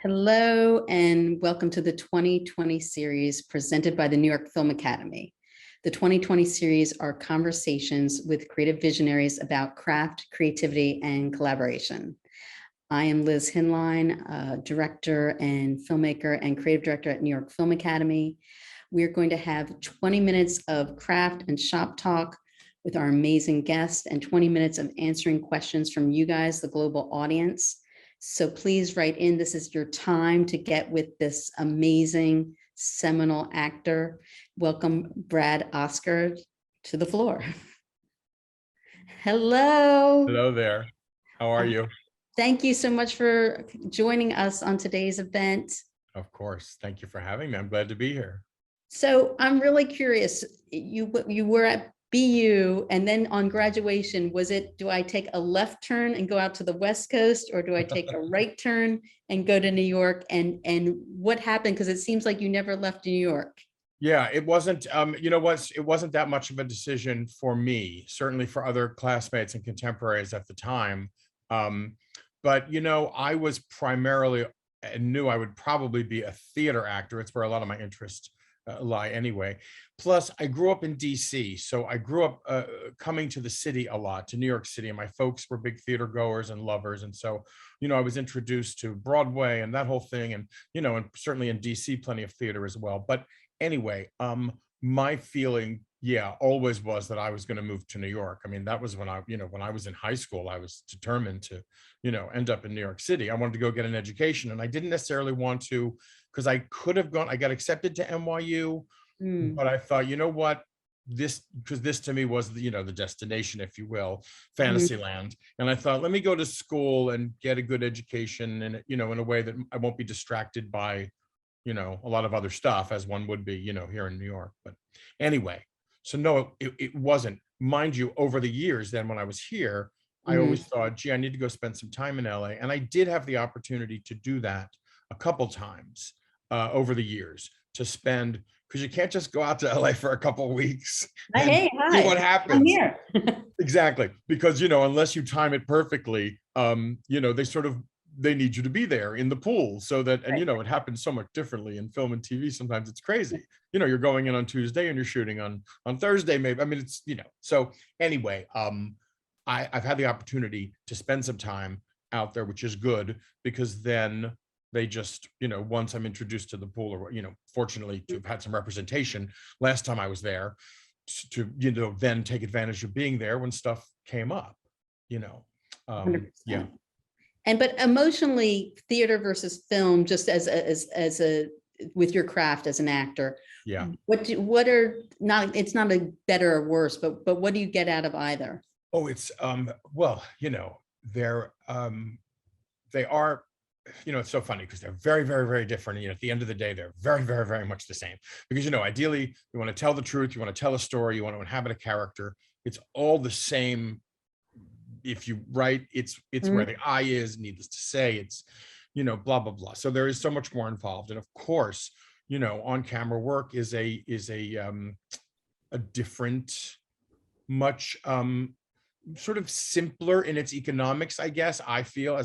Hello and welcome to the 2020 series presented by the New York Film Academy. The 2020 series are conversations with creative visionaries about craft, creativity, and collaboration. I am Liz Hinlein, director and filmmaker and creative director at New York Film Academy. We're going to have 20 minutes of craft and shop talk with our amazing guests and 20 minutes of answering questions from you guys, the global audience. So please write in. This is your time to get with this amazing seminal actor. Welcome, Brad Oscar, to the floor. Hello. Hello there. How are you? Thank you so much for joining us on today's event. Of course. Thank you for having me. I'm glad to be here. So I'm really curious. You were at BU, and then on graduation, do I take a left turn and go out to the West Coast, or do I take a right turn and go to New York? And what happened? Because it seems like you never left New York. Yeah, it wasn't, it wasn't that much of a decision for me, certainly for other classmates and contemporaries at the time. But, I was primarily knew I would probably be a theater actor. It's where a lot of my interests lie anyway. Plus, I grew up in DC, so I grew up coming to the city a lot, to New York City, and my folks were big theater goers and lovers, and so I was introduced to Broadway and that whole thing, and and certainly in DC, plenty of theater as well. But anyway, my feeling, always was that I was going to move to New York. I mean, that was when I was in high school, I was determined to end up in New York City. I wanted to go get an education, and I didn't necessarily want to, because I could have gone. I got accepted to NYU, but I thought, what, because this to me was the destination, if you will, Fantasyland. And I thought, let me go to school and get a good education, and in a way that I won't be distracted by a lot of other stuff, as one would be here in New York. But anyway, so no, it wasn't. Mind you, over the years then, when I was here, I always thought, gee, I need to go spend some time in LA. And I did have the opportunity to do that a couple times over the years, to spend, because you can't just go out to LA for a couple of weeks and Hey, see what happens. I'm here. Exactly, because unless you time it perfectly, they need you to be there in the pool, so that, and it happens so much differently in film and TV. Sometimes it's crazy. You're going in on Tuesday and you're shooting on Thursday, maybe. I mean, it's so anyway, I've had the opportunity to spend some time out there, which is good, because then they just, once I'm introduced to the pool, or fortunately to have had some representation last time I was there, to then take advantage of being there when stuff came up. 100%. Yeah. But emotionally, theater versus film, just as a with your craft as an actor. Yeah. What are not? It's not a better or worse, but what do you get out of either? Oh, it's well, they're they are, it's so funny because they're very, very, very different. At the end of the day, they're very, very, very much the same, because ideally you want to tell the truth, you want to tell a story, you want to inhabit a character. It's all the same. If you write, it's where the eye is, needless to say, it's blah blah blah. So there is so much more involved, and of course on camera work is a different, much sort of simpler in its economics, I guess, I feel,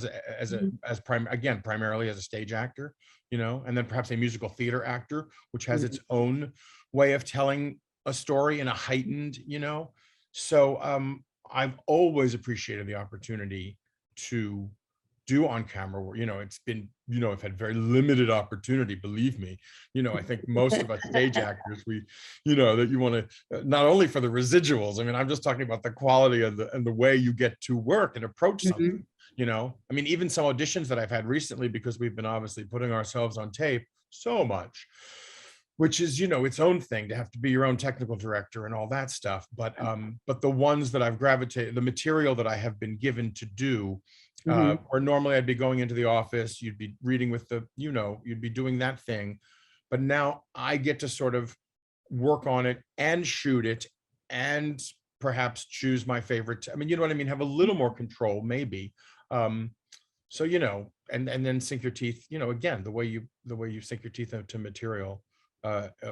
primarily as a stage actor, and then perhaps a musical theater actor, which has its own way of telling a story in a heightened, so I've always appreciated the opportunity to do on-camera work. It's been, I've had very limited opportunity, believe me. I think most of us stage actors, we, that you want to, not only for the residuals, I mean, I'm just talking about the quality of the way you get to work and approach something, I mean, even some auditions that I've had recently, because we've been obviously putting ourselves on tape so much, which is, its own thing to have to be your own technical director and all that stuff. But the ones that I've gravitated, the material that I have been given to do, or normally I'd be going into the office, you'd be reading with the, you'd be doing that thing. But now I get to sort of work on it and shoot it, and perhaps choose my favorite. I mean, you know what I mean? Have a little more control, maybe. So, and then sink your teeth, again, the way you sink your teeth into material.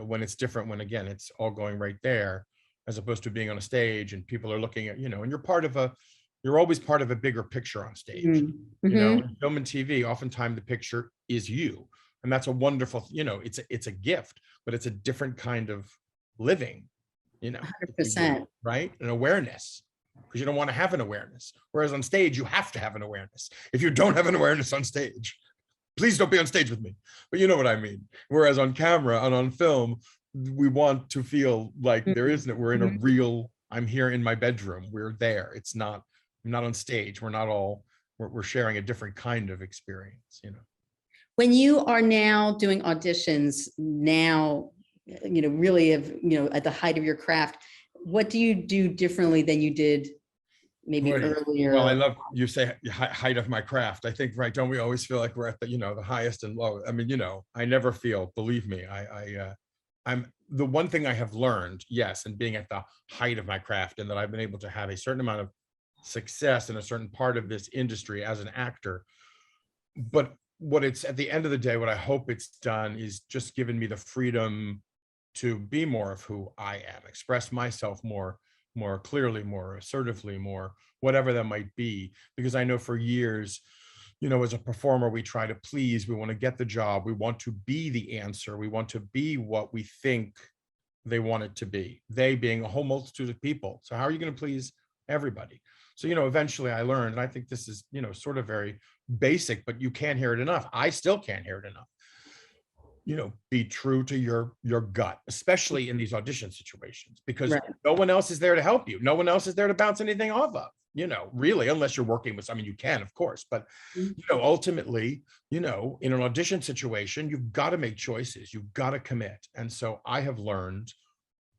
When it's different, when again it's all going right there, as opposed to being on a stage and people are looking at, and you're part of a you're always part of a bigger picture on stage. Mm-hmm. You know, in film and TV, oftentimes the picture is you. And that's a wonderful, you know, it's a gift, but it's a different kind of living, you know, if you do, 100%. right? An awareness, because you don't want to have an awareness. Whereas on stage, you have to have an awareness. If you don't have an awareness on stage, please don't be on stage with me. But you know what I mean? Whereas on camera and on film, we want to feel like there isn't, we're in a real, I'm here in my bedroom, we're there. It's not, I'm not on stage. We're not all, we're sharing a different kind of experience, you know. When you are now doing auditions now, you know, really of, you know, at the height of your craft, what do you do differently than you did maybe earlier? Well, I love you say height of my craft. I think, right, don't we always feel like we're at the, you know, the highest and low? I mean, you know, I never feel, believe me, I'm the one thing I have learned, yes, and being at the height of my craft, and that I've been able to have a certain amount of success in a certain part of this industry as an actor. But what it's, at the end of the day, what I hope it's done is just given me the freedom to be more of who I am, express myself more clearly, more assertively, more whatever that might be. Because I know for years, you know, as a performer, we try to please, we want to get the job, we want to be the answer, we want to be what we think they want it to be, they being a whole multitude of people. So how are you going to please everybody? So, you know, eventually I learned, and I think this is, you know, sort of very basic, but you can't hear it enough. I still can't hear it enough. You know, be true to your gut, especially in these audition situations, because no one else is there to help you. No one else is there to bounce anything off of, you know, really, unless you're working with, I mean, you can, of course, but, you know, ultimately, you know, in an audition situation, you've got to make choices, you've got to commit. And so I have learned,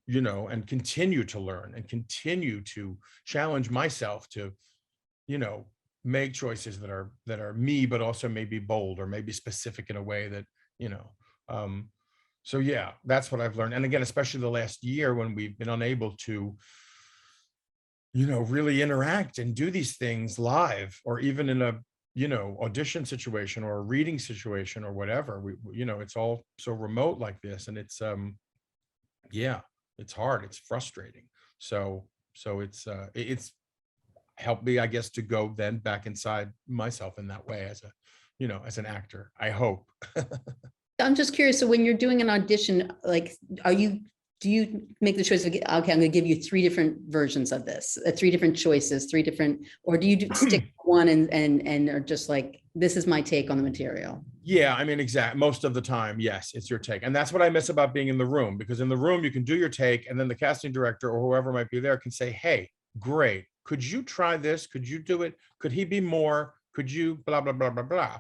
you know, and continue to learn and continue to challenge myself to, you know, make choices that are me, but also maybe bold or maybe specific in a way that, you know, so yeah, that's what I've learned. And again, especially the last year when we've been unable to, you know, really interact and do these things live, or even in a, you know, audition situation or a reading situation or whatever, we, you know, it's all so remote like this. And it's, yeah, it's hard, it's frustrating. So it's helped me, I guess, to go then back inside myself in that way as a, you know, as an actor, I hope. I'm just curious. So when you're doing an audition, like, do you make the choice of, okay, I'm going to give you 3 different versions of this, 3 different choices, 3 different, or do you stick to one and are just like, this is my take on the material? Yeah, I mean, most of the time, yes, it's your take. And that's what I miss about being in the room, because in the room, you can do your take, and then the casting director or whoever might be there can say, hey, great, could you try this? Could you do it? Could he be more? Could you blah, blah, blah, blah, blah.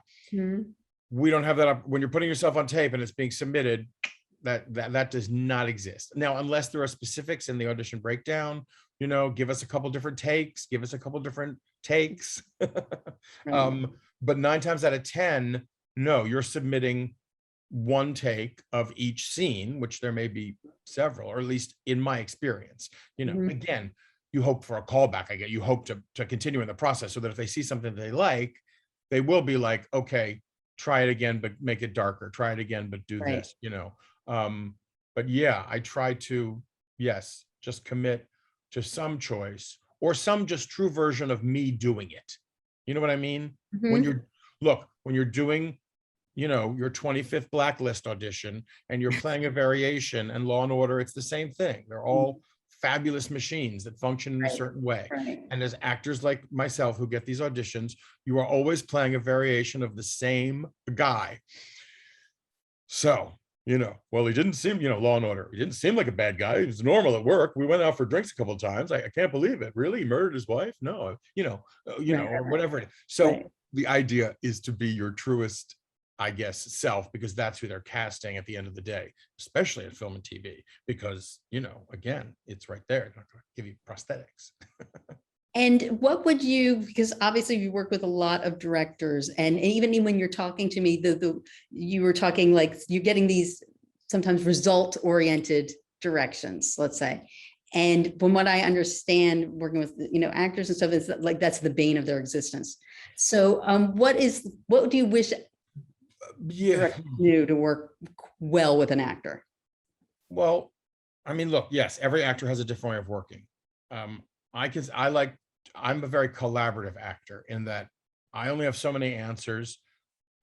We don't have that up when you're putting yourself on tape and it's being submitted. That does not exist now, unless there are specifics in the audition breakdown. You know, give us a couple different takes, give us a couple different takes. But 9 times out of 10, no, you're submitting one take of each scene, which there may be several, or at least in my experience. You know, again, you hope for a callback. I get, you hope to continue in the process so that if they see something they like, they will be like, okay, try it again, but make it darker. Try it again, but do this, you know. But yeah, I try to, yes, just commit to some choice or some just true version of me doing it. You know what I mean? When you're doing, you know, your 25th Blacklist audition and you're playing a variation and Law and Order, it's the same thing. They're all fabulous machines that function in a certain way. And as actors like myself who get these auditions, you are always playing a variation of the same guy. So, you know, well, he didn't seem, you know, Law and Order, he didn't seem like a bad guy. He was normal at work. We went out for drinks a couple of times. I can't believe it. Really? He murdered his wife? No, you know, or whatever it is. So the idea is to be your truest, I guess, self, because that's who they're casting at the end of the day, especially in film and TV, because, you know, again, it's right there. They're not going to give you prosthetics. And what would you, because obviously you work with a lot of directors, and even when you're talking to me, you were talking like you're getting these sometimes result oriented directions, let's say. And from what I understand, working with, you know, actors and stuff, is like that's the bane of their existence. So what do you wish knew to work well with an actor? Well, I mean, look, yes, every actor has a different way of working. I like I'm a very collaborative actor in that I only have so many answers.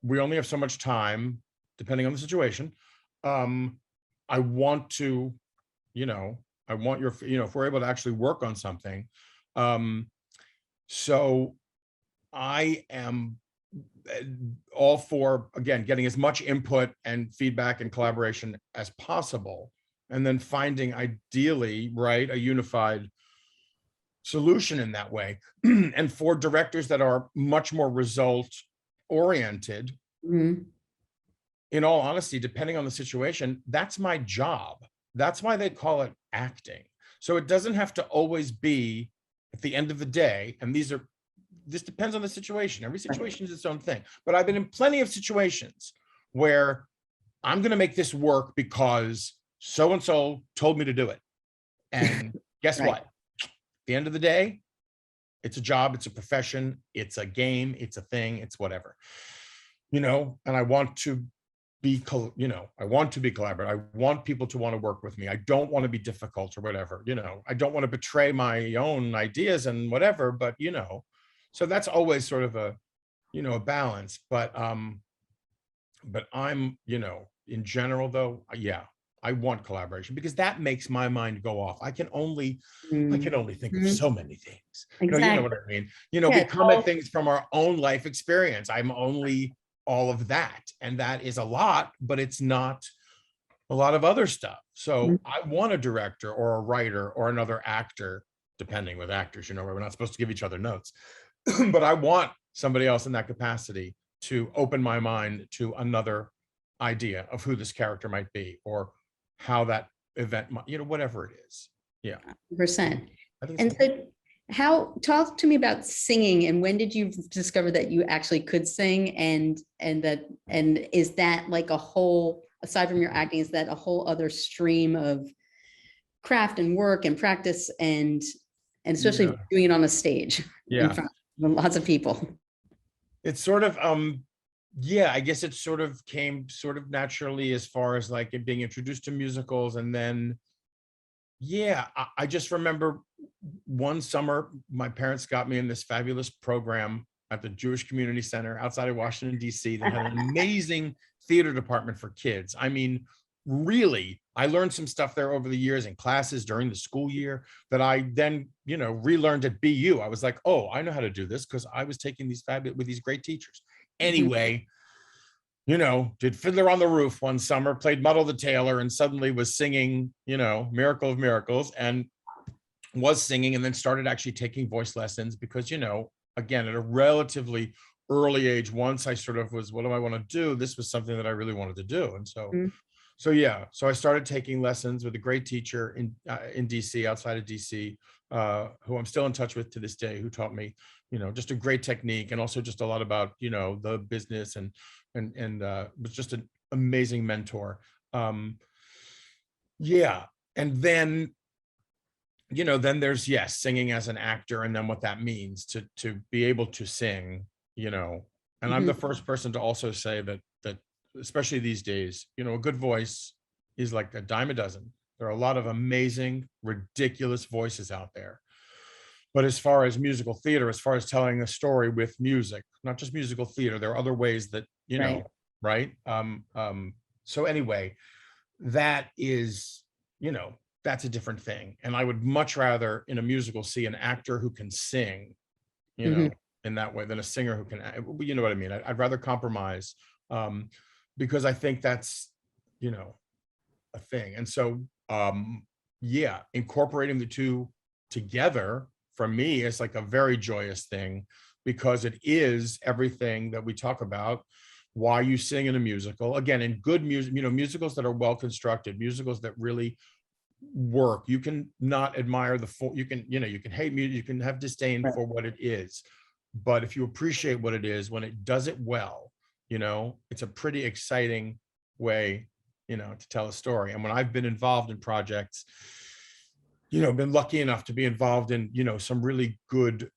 We only have so much time, depending on the situation. I want to, you know, I want your, you know, if we're able to actually work on something. So I am all for, again, getting as much input and feedback and collaboration as possible, and then finding ideally, right, a unified solution in that way. And for directors that are much more result oriented, Mhm. in all honesty, depending on the situation, that's my job. That's why they call it acting. So it doesn't have to always be at the end of the day, and this depends on the situation. Every situation is its own thing. But I've been in plenty of situations where I'm going to make this work because so-and-so told me to do it. And guess Right. what? At the end of the day, it's a job, it's a profession, it's a game, it's a thing, it's whatever, you know, and I want to be, you know, I want to be collaborative. I want people to want to work with me. I don't want to be difficult or whatever, you know, I don't want to betray my own ideas and whatever, but, you know, so that's always sort of a, you know, a balance. But I'm, you know, in general though, yeah, I want collaboration because that makes my mind go off. I can only think of Mhm. so many things. You know what Exactly. I mean? You know, Yeah, we it's come at all things from our own life experience. I'm only all of that. And that is a lot, but it's not a lot of other stuff. So I want a director or a writer or another actor, depending with actors, you know, we're not supposed to give each other notes, but I want somebody else in that capacity to open my mind to another idea of who this character might be or how that event might, you know, whatever it is. Yeah. 100%. I think And it's, so talk to me about singing, and when did you discover that you actually could sing, and is that like a whole, aside from your acting, is that a whole other stream of craft and work and practice, and especially yeah. doing it on a stage in Yeah. front of lots of people? It's sort of, yeah, I guess it sort of came sort of naturally as far as like it being introduced to musicals. And then, yeah, I just remember one summer, my parents got me in this fabulous program at the Jewish Community Center outside of Washington, D.C. that had an amazing theater department for kids. I mean, really, I learned some stuff there over the years in classes during the school year that I then, you know, relearned at BU. I was like, oh, I know how to do this because I was taking these fabulous with these great teachers. Anyway, you know, did Fiddler on the Roof one summer, played Muddle the Tailor, and suddenly was singing, you know, Miracle of Miracles, and was singing, and then started actually taking voice lessons because, you know, again, at a relatively early age, once I sort of was, what do I want to do? This was something that I really wanted to do. And so yeah, so I started taking lessons with a great teacher in DC, outside of DC, who I'm still in touch with to this day, who taught me, you know, just a great technique and also just a lot about, you know, the business and was just an amazing mentor. Yeah, and then, you know, then there's, yes, singing as an actor, and then what that means to be able to sing, you know, and I'm the first person to also say that especially these days, you know, a good voice is like a dime a dozen. There are a lot of amazing, ridiculous voices out there. But as far as musical theater, as far as telling a story with music, not just musical theater, there are other ways that, you Right. know, right? So anyway, that is, you know, that's a different thing. And I would much rather in a musical see an actor who can sing, you Mhm. know, in that way than a singer who can, you know what I mean? I'd rather compromise, because I think that's, you know, a thing. And so, yeah, incorporating the two together for me is like a very joyous thing because it is everything that we talk about. Why you sing in a musical, again, in good music, you know, musicals that are well constructed, musicals that really work. You can not admire the full, you can, you know, you can hate music, you can have disdain Right. for what it is. But if you appreciate what it is, when it does it well, you know, it's a pretty exciting way, you know, to tell a story. And when I've been involved in projects, you know, been lucky enough to be involved in, you know, some really good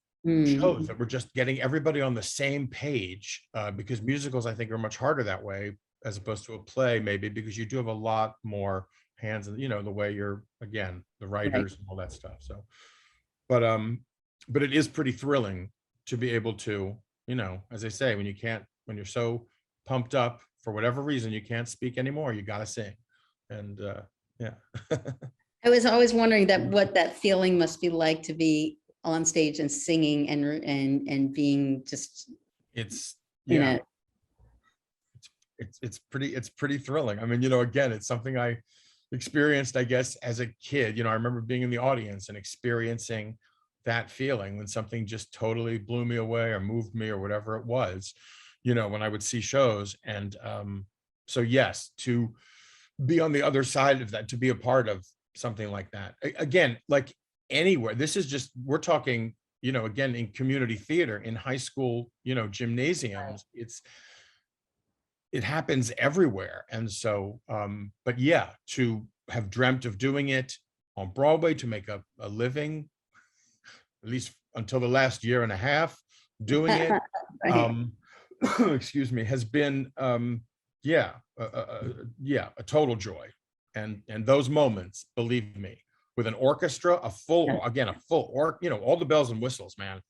shows that Mm. were just getting everybody on the same page, because musicals, I think, are much harder that way as opposed to a play, maybe because you do have a lot more hands and, you know, the way you're, again, the Right. writers and all that stuff. So, but but it is pretty thrilling to be able to, you know, as I say, when you're so pumped up for whatever reason, you can't speak anymore, you got to sing. And yeah. I was always wondering what that feeling must be like to be on stage and singing and being just It's, in yeah, a it's pretty thrilling. I mean, you know, again, it's something I experienced, I guess, as a kid. You know, I remember being in the audience and experiencing that feeling when something just totally blew me away or moved me or whatever it was, you know, when I would see shows. And so yes, to be on the other side of that, to be a part of something like that. Again, like anywhere, this is just, we're talking, you know, again, in community theater, in high school, you know, gymnasiums, it happens everywhere. And so, but yeah, to have dreamt of doing it on Broadway, to make a living, at least until the last year and a half doing it, right. excuse me, has been, yeah, yeah, a total joy. And those moments, believe me, with an orchestra, again, a full you know, all the bells and whistles, man.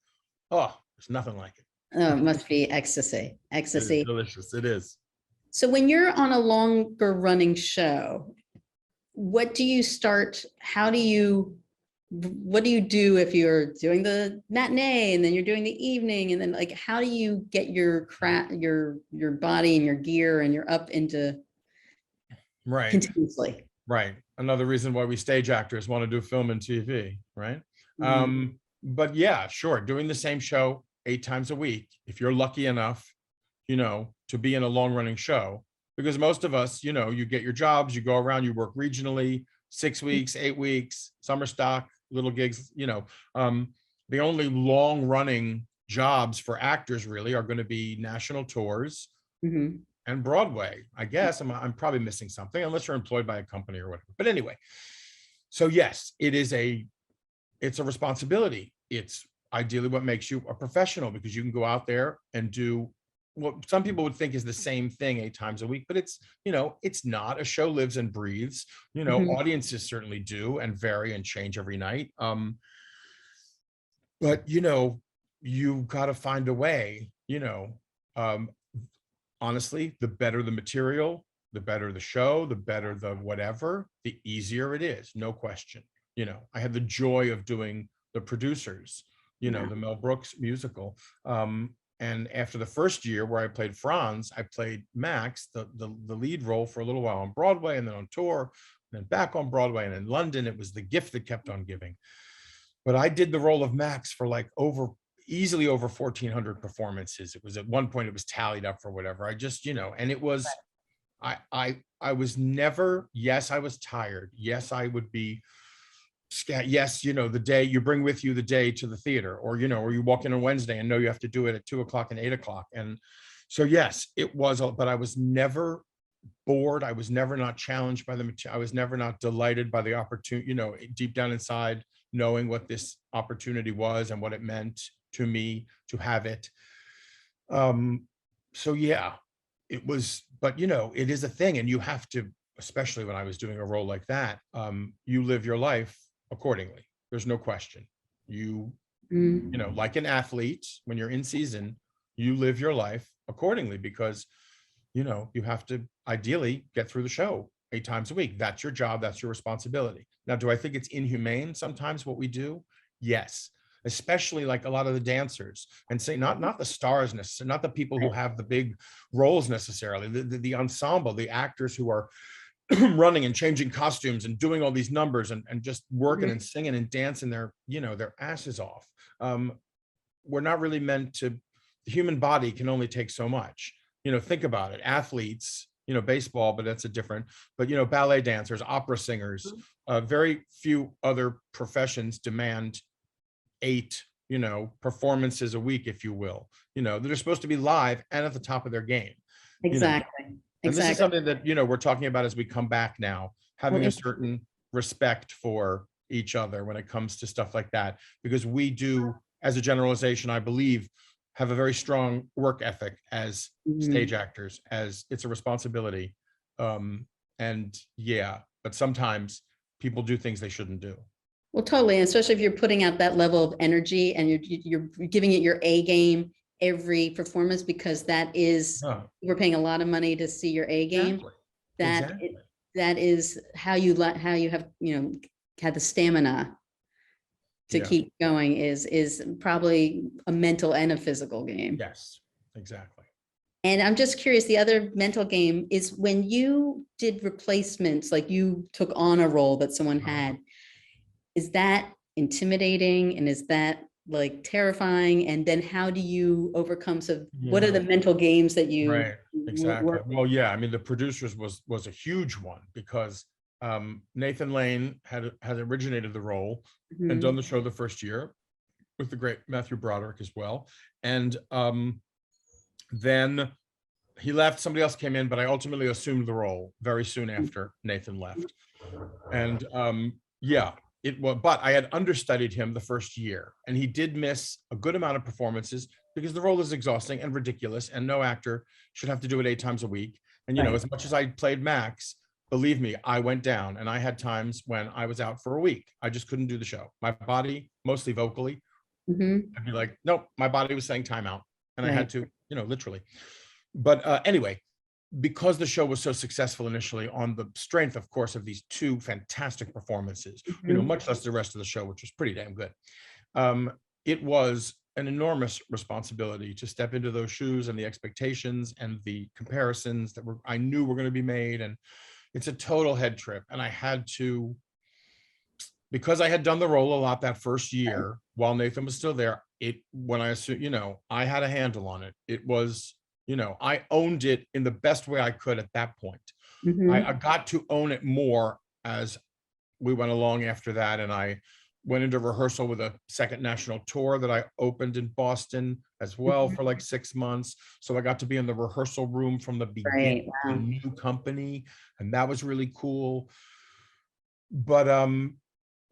Oh, there's nothing like it. Oh, it must be ecstasy, It is ecstasy. delicious. It is. So when you're on a longer running show, what do you start? What do you do if you're doing the matinee and then you're doing the evening? And then like, how do you get your body and your gear and you're up into Right. continuously? Right. Another reason why we stage actors want to do film and TV, right? Mhm. But yeah, sure. Doing the same show 8 times a week, if you're lucky enough, you know, to be in a long running show, because most of us, you know, you get your jobs, you go around, you work regionally, 6 weeks, 8 weeks, summer stock, little gigs, you know. The only long running jobs for actors really are going to be national tours Mhm. and Broadway. I guess I'm probably missing something unless you're employed by a company or whatever. But anyway, so yes, it's a responsibility. It's ideally what makes you a professional, because you can go out there and do what some people would think is the same thing 8 times a week, but it's, you know, it's not. A show lives and breathes, you know, Mhm. audiences certainly do and vary and change every night. But you know, you got to find a way, you know, um, honestly, the better the material, the better the show, the better the whatever, the easier it is, no question. You know, I had the joy of doing the producers, you know, Yeah. the Mel Brooks musical. And after the first year where I played Franz, I played Max, the lead role, for a little while on Broadway and then on tour, and then back on Broadway and in London. It was the gift that kept on giving. But I did the role of Max for like easily over 1,400 performances. It was at one point, it was tallied up for whatever. I just, you know, and it was, I was never, yes, I was tired. Yes, I would be yes, you know, the day you bring with you the day to the theater, or, you know, or you walk in on Wednesday and know you have to do it at 2 o'clock and 8 o'clock. And so, yes, it was, but I was never bored. I was never not challenged by the material. I was never not delighted by the opportunity, you know, deep down inside, knowing what this opportunity was and what it meant to me to have it. So yeah, it was, but you know, it is a thing, and you have to, especially when I was doing a role like that, you live your life accordingly. There's no question. You know, Mm. like an athlete, when you're in season, you live your life accordingly, because you know, you have to ideally get through the show 8 times a week. That's your job. That's your responsibility. Now, do I think it's inhumane sometimes what we do? Yes. Especially like a lot of the dancers, and say not the stars necessarily, not the people who have the big roles necessarily, the ensemble, the actors who are running and changing costumes and doing all these numbers and just working Mhm. and singing and dancing their, you know, their asses off. We're not really meant to, the human body can only take so much. You know, think about it. Athletes, you know, baseball, but that's a different, but you know, ballet dancers, opera singers, very few other professions demand 8, you know, performances a week, if you will. You know, they're supposed to be live and at the top of their game, you know. Exactly. And this is Exactly. something that, you know, we're talking about as we come back now, Well, having a certain respect for each other when it comes to stuff like that, because we do, as a generalization, I believe, have a very strong work ethic as stage mhm. actors, as it's a responsibility. And yeah, but sometimes people do things they shouldn't do. Well, totally, and especially if you're putting out that level of energy and you're giving it your A game every performance, because that is, Oh, we're paying a lot of money to see your A game. exactly. That Exactly. that is how you how you have, had the stamina to Yeah. keep going, is probably a mental and a physical game. Yes, exactly. And I'm just curious, the other mental game is when you did replacements, like you took on a role that someone had, is that intimidating, and is that like terrifying? And then how do you overcome, so what are Yeah. the mental games that you Right, exactly. work with? Well, yeah, I mean, the producers was a huge one because Nathan Lane had originated the role and done Mhm. the show the first year with the great Matthew Broderick as well. And then he left, somebody else came in, but I ultimately assumed the role very soon after Nathan left. And yeah, it was, but I had understudied him the first year, and he did miss a good amount of performances because the role is exhausting and ridiculous, and no actor should have to do it 8 times a week. And Right. as much as I played Max, believe me, I went down, and I had times when I was out for a week. I just couldn't do the show. My body, mostly vocally, Mhm. I'd be like, nope, my body was saying timeout, and I had Right. to, literally. But anyway, because the show was so successful initially on the strength, of course, of these two fantastic performances, Mhm. much less the rest of the show, which was pretty damn good. Um, it was an enormous responsibility to step into those shoes and the expectations and the comparisons that I knew were going to be made. And it's a total head trip. And I had to, because I had done the role a lot that first year while Nathan was still there, when I assumed, I had a handle on it. It was, I owned it in the best way I could at that point. I Mhm. got to own it more as we went along after that. And I went into rehearsal with a second national tour that I opened in Boston as well Mhm. for like 6 months. So I got to be in the rehearsal room from the Right. beginning, a Wow. new company, and that was really cool.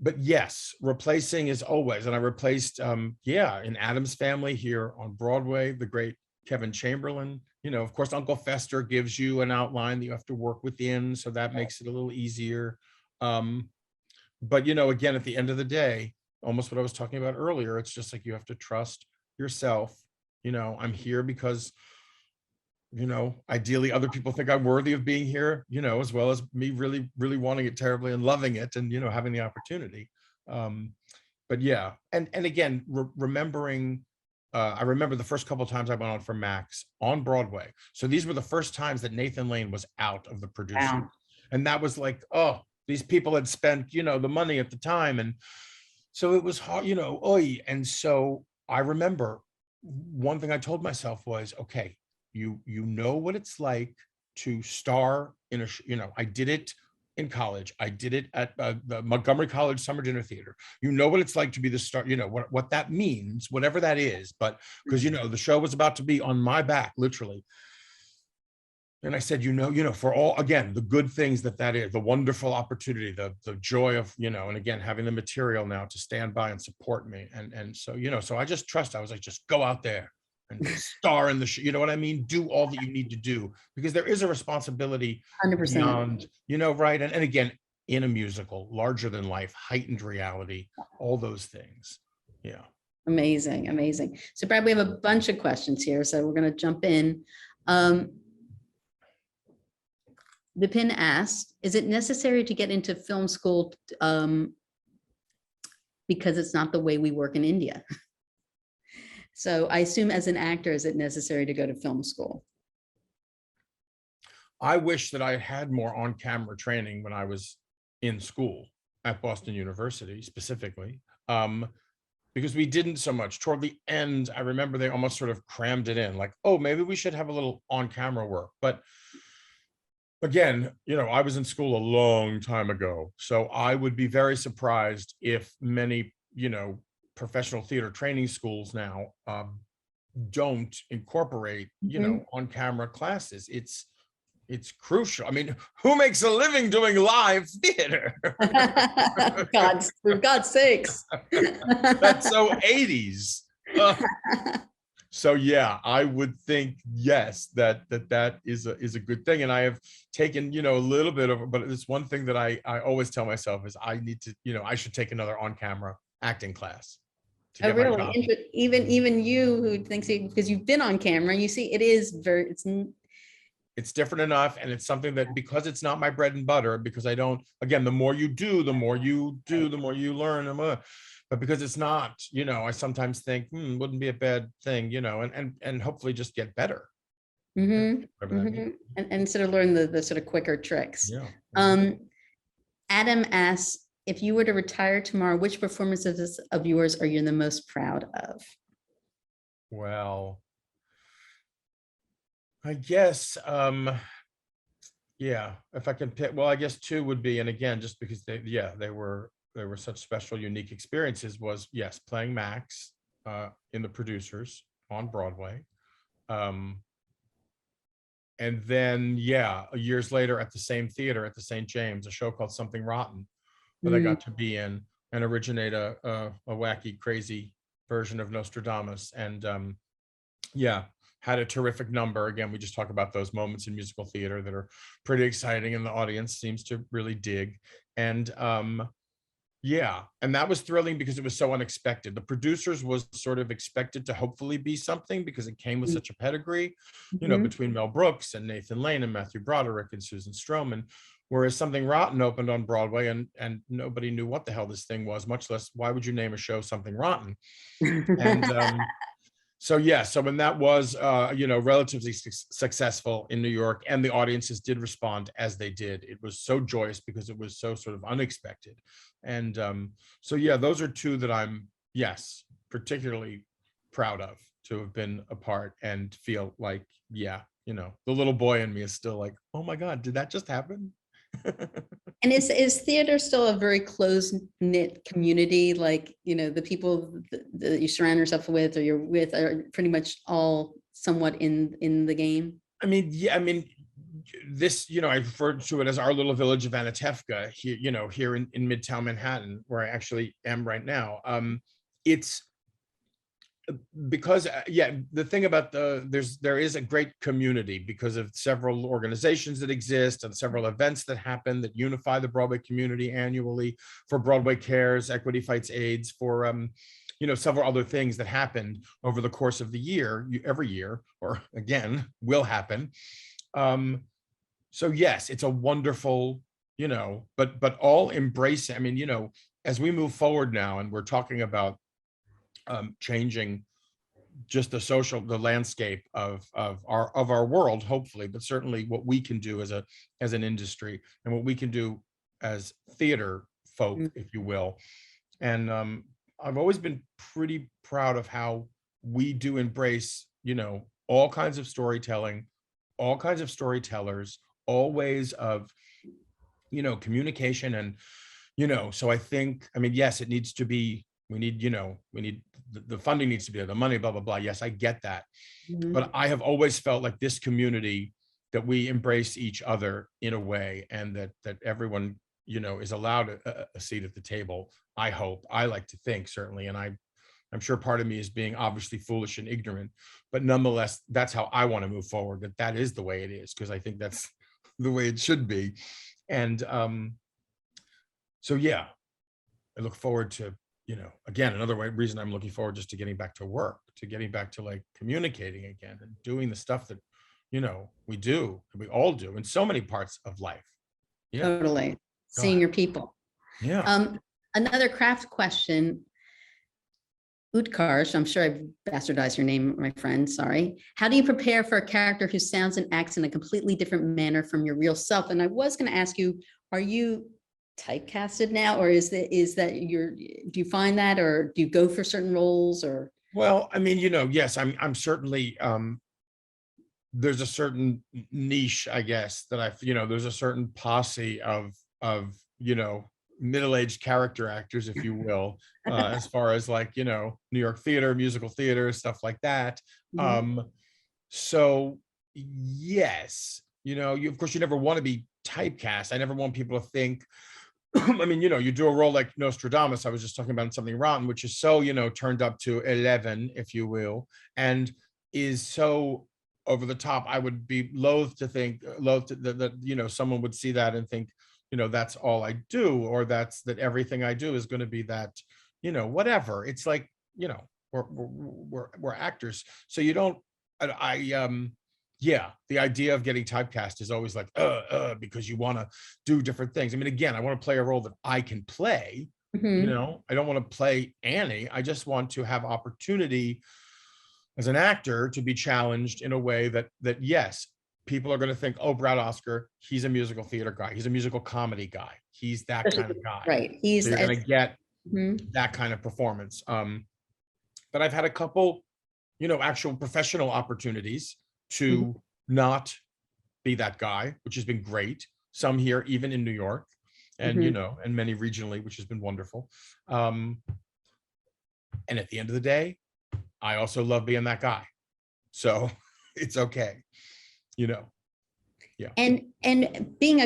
But yes, replacing is always, and I replaced in Addams Family here on Broadway, the great Kevin Chamberlain. Of course, Uncle Fester gives you an outline that you have to work within, so that makes it a little easier. um but again, at the end of the day, almost what I was talking about earlier, it's just like you have to trust yourself. I'm here because ideally other people think I'm worthy of being here, as well as me really, really wanting it terribly and loving it and, having the opportunity. Um, but yeah, and again, remembering, I remember the first couple of times I went on for Max on Broadway. So these were the first times that Nathan Lane was out of the producer. Wow. And that was like, oh, these people had spent, the money at the time. And so it was hard, oy. And so I remember one thing I told myself was, okay, you know what it's like to star in I did it in college. I did it at the Montgomery College Summer Dinner Theater. You know what it's like to be the star, what that means, whatever that is. But because, the show was about to be on my back, literally. And I said, for all, again, the good things that is, the wonderful opportunity, the joy of, and again, having the material now to stand by and support me. And so, so I just trust, I was like, just go out there and star in the show. You know what I mean? Do all that you need to do, because there is a responsibility 100%. beyond, right. And again, in a musical, larger than life, heightened reality, all those things. Yeah. Amazing, amazing. So Brad, we have a bunch of questions here, so we're going to jump in. Vipin asked, is it necessary to get into film school because it's not the way we work in India? So I assume as an actor, is it necessary to go to film school? I wish that I had more on-camera training when I was in school at Boston University specifically, because we didn't so much. Toward the end, I remember they almost sort of crammed it in, like, oh, maybe we should have a little on-camera work. But again, I was in school a long time ago, so I would be very surprised if many, professional theater training schools now don't incorporate, on-camera classes. It's crucial. I mean, who makes a living doing live theater? For God's sakes. That's so 80s. So yeah, I would think yes, that is a good thing. And I have taken, a little bit of, but it's one thing that I always tell myself is I need to, I should take another on-camera acting class to Oh, get my really? job. Even you who thinks because you've been on camera, you see, it is very, It's different enough, and it's something that, because it's not my bread and butter, because I don't, again, the more you do, the more you do, right. the more you learn. But because it's not, I sometimes think, wouldn't be a bad thing, and hopefully just get better. Whatever that means. And sort of learn the sort of quicker tricks. Yeah. Adam asks, if you were to retire tomorrow, which performances of yours are you the most proud of? Well, I guess, yeah, if I can pick, well, I guess two would be, and again, just because they were such special, unique experiences, was, yes, playing Max in The Producers on Broadway. And then, yeah, years later at the same theater, at the St. James, a show called Something Rotten that I got to be in and originate a wacky, crazy version of Nostradamus. And yeah, had a terrific number. Again, we just talk about those moments in musical theater that are pretty exciting and the audience seems to really dig. And yeah, and that was thrilling because it was so unexpected. The Producers was sort of expected to hopefully be something because it came with such a pedigree, between Mel Brooks and Nathan Lane and Matthew Broderick and Susan Stroman. Whereas Something Rotten opened on Broadway and nobody knew what the hell this thing was, much less why would you name a show Something Rotten? And so yeah, so when that was relatively successful in New York, and the audiences did respond as they did, it was so joyous because it was so sort of unexpected. And so yeah, those are two that I'm, yes, particularly proud of to have been a part, and feel like, yeah, the little boy in me is still like, oh my God, did that just happen? And is theater still a very close knit community? Like, the people that you surround yourself with or you're with are pretty much all somewhat in the game. I mean, yeah, I mean, this, I refer to it as our little village of Anatevka here, here in Midtown Manhattan, where I actually am right now. It's because, yeah, the thing about there is a great community because of several organizations that exist and several events that happen that unify the Broadway community annually, for Broadway Cares, Equity Fights AIDS, for several other things that happened over the course of the year, every year, or again, will happen. So yes, it's a wonderful, but all embracing. I mean, as we move forward now, and we're talking about changing just the landscape of our world, hopefully, but certainly what we can do as an industry, and what we can do as theater folk, if you will. And I've always been pretty proud of how we do embrace, all kinds of storytelling, all kinds of storytellers, all ways of, communication. And, so I think, I mean, yes, it needs to be, we need the funding needs to be there, the money, blah, blah, blah. Yes, I get that. But I have always felt like this community, that we embrace each other in a way, and that everyone, is allowed a seat at the table. I hope, I like to think, certainly. And I'm sure part of me is being obviously foolish and ignorant, but nonetheless, that's how I want to move forward, that is the way it is, because I think that's the way it should be. And so yeah, I look forward to, again, another reason I'm looking forward just to getting back to work, to getting back to like communicating again and doing the stuff that, we do, we all do in so many parts of life. Yeah. Totally. Seeing your people. Yeah. Another craft question. Utkarsh, I'm sure I've bastardized your name, my friend, sorry. How do you prepare for a character who sounds and acts in a completely different manner from your real self? And I was going to ask you, are you typecasted now, or do you find that, or do you go for certain roles, or? Well, I mean, yes, I'm certainly, there's a certain niche, I guess, that there's a certain posse of, middle-aged character actors, if you will, as far as like, New York theater, musical theater, stuff like that. So yes, of course, you never want to be typecast. I never want people to think, I mean, you do a role like Nostradamus. I was just talking about Something Rotten, which is so, turned up to 11, if you will, and is so over the top. I would be loath to think, that someone would see that and think, that's all I do, or that everything I do is going to be that, whatever. It's like, we're actors, so you don't. Yeah, the idea of getting typecast is always like, because you want to do different things. I mean, again, I want to play a role that I can play. Mhm. I don't want to play Annie. I just want to have opportunity as an actor to be challenged in a way that yes, people are going to think, oh, Brad Oscar, he's a musical theater guy. He's a musical comedy guy. He's that kind of guy. Right. So you're going to get Mhm. that kind of performance. But I've had a couple, actual professional opportunities Mhm. to not be that guy, which has been great. Some here, even in New York, and Mhm. and many regionally, which has been wonderful. And at the end of the day, I also love being that guy. So it's okay, yeah. And being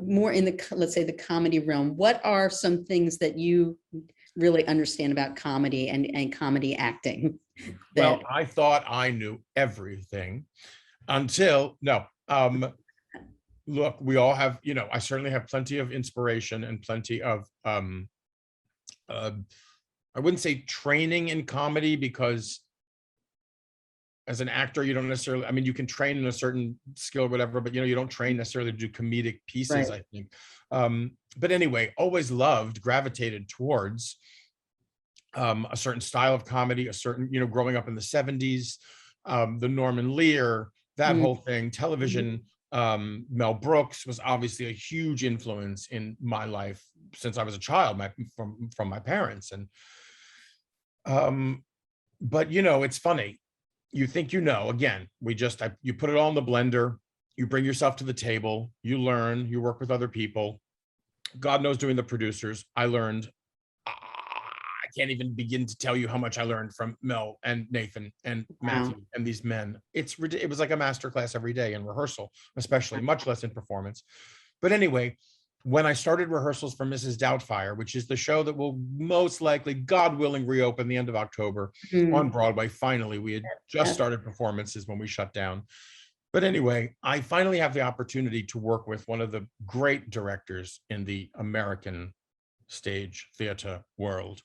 more in the, let's say, the comedy realm, what are some things that you really understand about comedy and comedy acting that Well, I thought I knew everything until no. Look, we all have, I certainly have plenty of inspiration and plenty of uh, I wouldn't say training in comedy, because as an actor, you don't necessarily, I mean, you can train in a certain skill or whatever, but you don't train necessarily to do comedic pieces, right. I think. But anyway, always loved, gravitated towards a certain style of comedy, a certain, growing up in the 70s, the Norman Lear, that Mhm. whole thing, television. Mel Brooks was obviously a huge influence in my life since I was a child, from my parents. And but it's funny. You think, again, you put it all in the blender, you bring yourself to the table, you learn, you work with other people. God knows, doing the producers, I learned, I can't even begin to tell you how much I learned from Mel and Nathan and Wow. Matthew and these men. It was like a masterclass every day in rehearsal, especially, much less in performance. But anyway, when I started rehearsals for Mrs. Doubtfire, which is the show that will most likely, God willing, reopen the end of October on Mhm. Broadway. Finally, we had just Yeah. started performances when we shut down. But anyway, I finally have the opportunity to work with one of the great directors in the American stage theater world,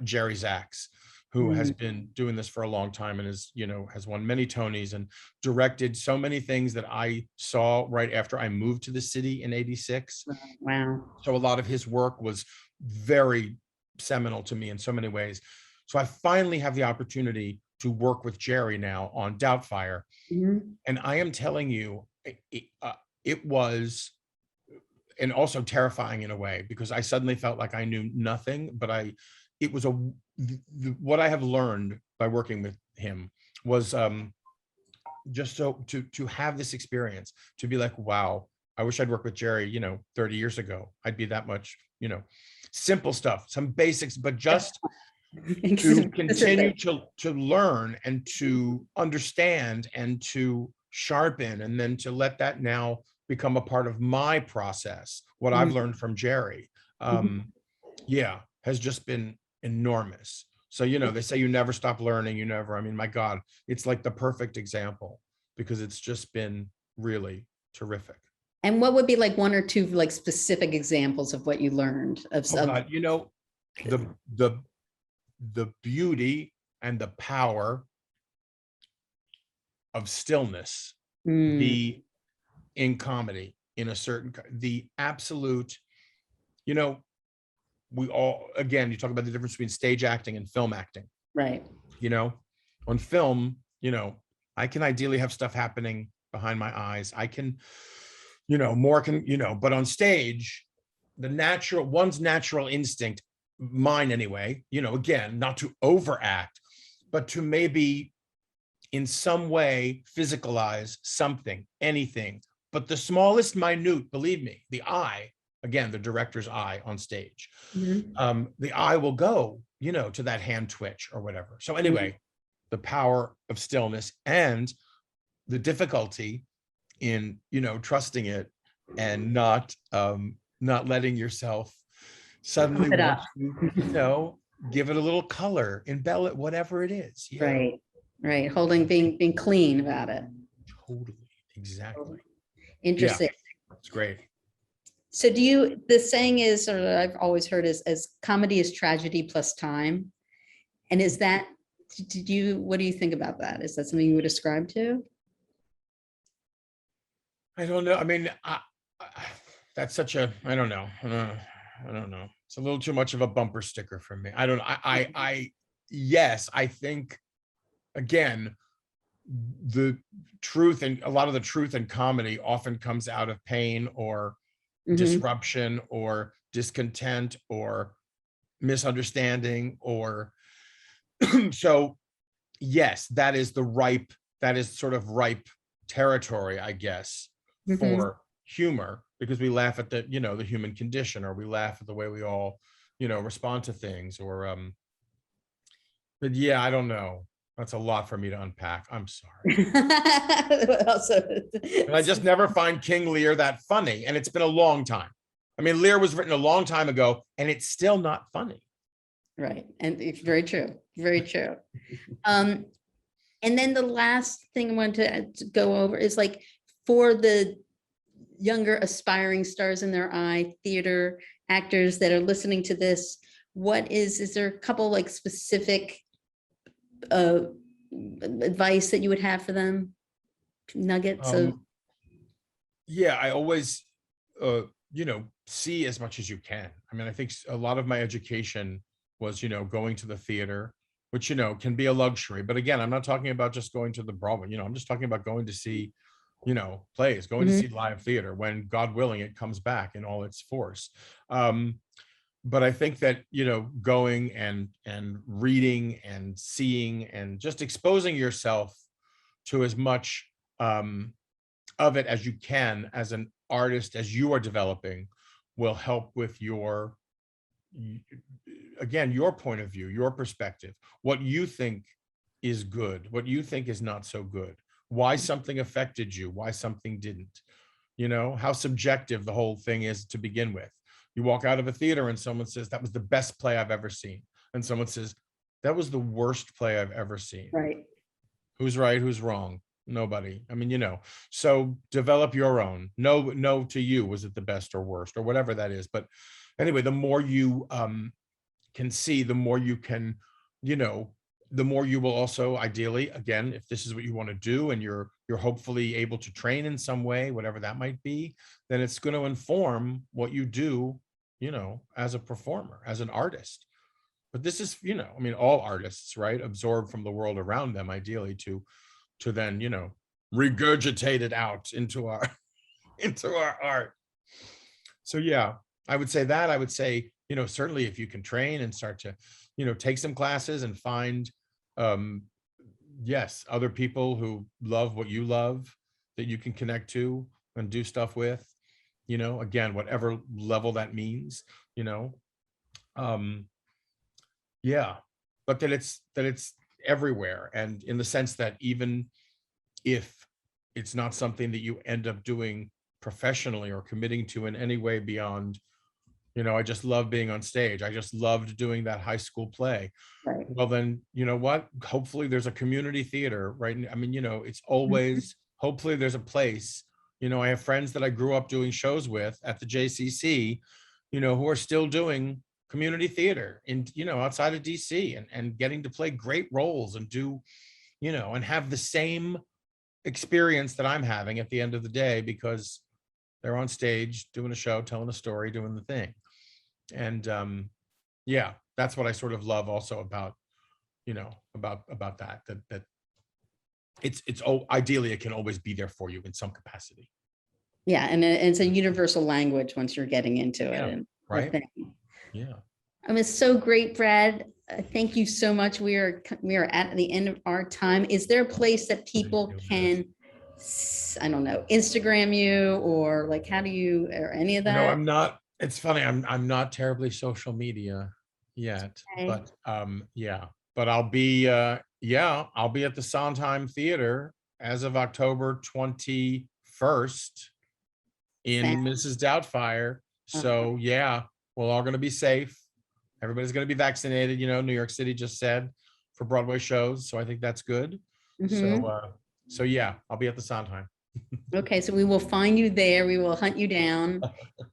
Jerry Zaks, who has Mhm. been doing this for a long time and has won many Tonys and directed so many things that I saw right after I moved to the city in '86. Wow. So a lot of his work was very seminal to me in so many ways. So I finally have the opportunity to work with Jerry now on Doubtfire. Mhm. And I am telling you, it was, and also terrifying in a way, because I suddenly felt like I knew nothing, but it was what I have learned by working with him was just so to have this experience, to be like, wow, I wish I'd worked with Jerry, 30 years ago. I'd be that much, simple stuff, some basics, but just to continue Specific. to learn and to understand and to sharpen, and then to let that now become a part of my process, what I've Mhm. learned from Jerry. Mhm. Yeah, has just been enormous. So they say you never stop learning, I mean, my God, it's like the perfect example, because it's just been really terrific. And what would be like one or two like specific examples of what you learned Oh God, the the the beauty and the power of stillness, Mm, the in comedy, in a certain, the absolute, you know we all, again, you talk about the difference between stage acting and film acting. right. you know on film, I can ideally have stuff happening behind my eyes. I can, more can, but on stage, one's natural instinct, mine anyway, again, not to overact, but to maybe in some way physicalize something, anything, but the smallest minute, believe me, the eye, again, the director's eye on stage, Mhm. the eye will go, to that hand twitch or whatever. So Mhm. anyway, the power of stillness and the difficulty in, trusting it, and not not letting yourself suddenly Pump it want up. to, give it a little color, embellish it, whatever it is. Yeah, Right, right. Being clean about it. totally, exactly. Yeah, Interesting. it's great. So the saying is, or I've always heard is, as comedy is tragedy plus time. And is that, what do you think about that? Is that something you would ascribe to? I don't know. I mean, that's such a, I don't know. I don't know. It's a little too much of a bumper sticker for me. I don't, yes, I think, again, the truth, and a lot of the truth in comedy often comes out of pain or disruption or discontent or misunderstanding or so yes, that is sort of ripe territory, I guess, for humor, because we laugh at the, the human condition, or we laugh at the way we all, respond to things, or but yeah, I don't know. That's a lot for me to unpack. I'm sorry. And I just never find King Lear that funny. And it's been a long time. I mean, Lear was written a long time ago, and it's still not funny. Right. And it's very true. Very true. And then the last thing I wanted to go over is, like, for the younger aspiring stars in their eye, theater actors that are listening to this, is there a couple like specific advice that you would have for them? Nuggets of. Yeah, I always, see as much as you can. I mean, I think a lot of my education was, going to the theater, which, can be a luxury. But again, I'm not talking about just going to the Broadway, I'm just talking about going to see, plays, going to see live theater when, God willing, it comes back in all its force. But I think that, going and reading and seeing and just exposing yourself to as much of it as you can as an artist, as you are developing, will help with your point of view, your perspective, what you think is good, what you think is not so good, why something affected you, why something didn't, how subjective the whole thing is to begin with. You walk out of a theater and someone says, that was the best play I've ever seen. And someone says, that was the worst play I've ever seen. Right. Who's right? Who's wrong? Nobody. I mean, so develop your own. No to you, was it the best or worst or whatever that is. But anyway, the more you can see, the more you can, the more you will also, ideally, again, if this is what you want to do and you're hopefully able to train in some way, whatever that might be, then it's going to inform what you do, as a performer, as an artist. But this is, I mean, all artists, right, absorb from the world around them, ideally, to then, regurgitate it out into our art. So yeah, I would say that. I would say, certainly if you can train and start to, take some classes and find, yes, other people who love what you love, that you can connect to and do stuff with, again, whatever level that means, yeah, but that it's everywhere. And in the sense that even if it's not something that you end up doing professionally or committing to in any way beyond, I just love being on stage, I just loved doing that high school play. Right. Well, then, what? Hopefully there's a community theater, right? I mean, it's always, hopefully there's a place, I have friends that I grew up doing shows with at the JCC, who are still doing community theater in, outside of DC, and getting to play great roles and do, and have the same experience that I'm having at the end of the day, because they're on stage doing a show, telling a story, doing the thing. And yeah, that's what I sort of love also about, about that it's ideally it can always be there for you in some capacity. Yeah, and it's a universal language once you're getting into it. And right. Yeah. I mean, it's so great, Brad. Thank you so much. We are at the end of our time. Is there a place that people can, I don't know, Instagram you, or like, how do you, or any of that? No, I'm not. It's funny. I'm not terribly social media yet, okay. But yeah, but I'll be at the Sondheim Theater as of October 21st in Mrs. Doubtfire. So yeah, we're all going to be safe. Everybody's going to be vaccinated. New York City just said for Broadway shows. So I think that's good. Mhm. So yeah, I'll be at the Sondheim. Okay, so we will find you there. We will hunt you down.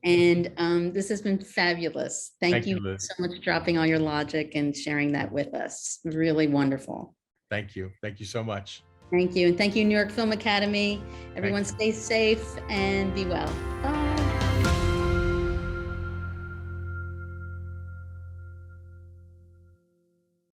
And this has been fabulous. Thank Thank you, you Liz. so much for dropping all your logic and sharing that with us. Really wonderful. Thank you. Thank you so much. Thank you. And thank you, New York Film Academy. Everyone you. stay safe and be well. Bye.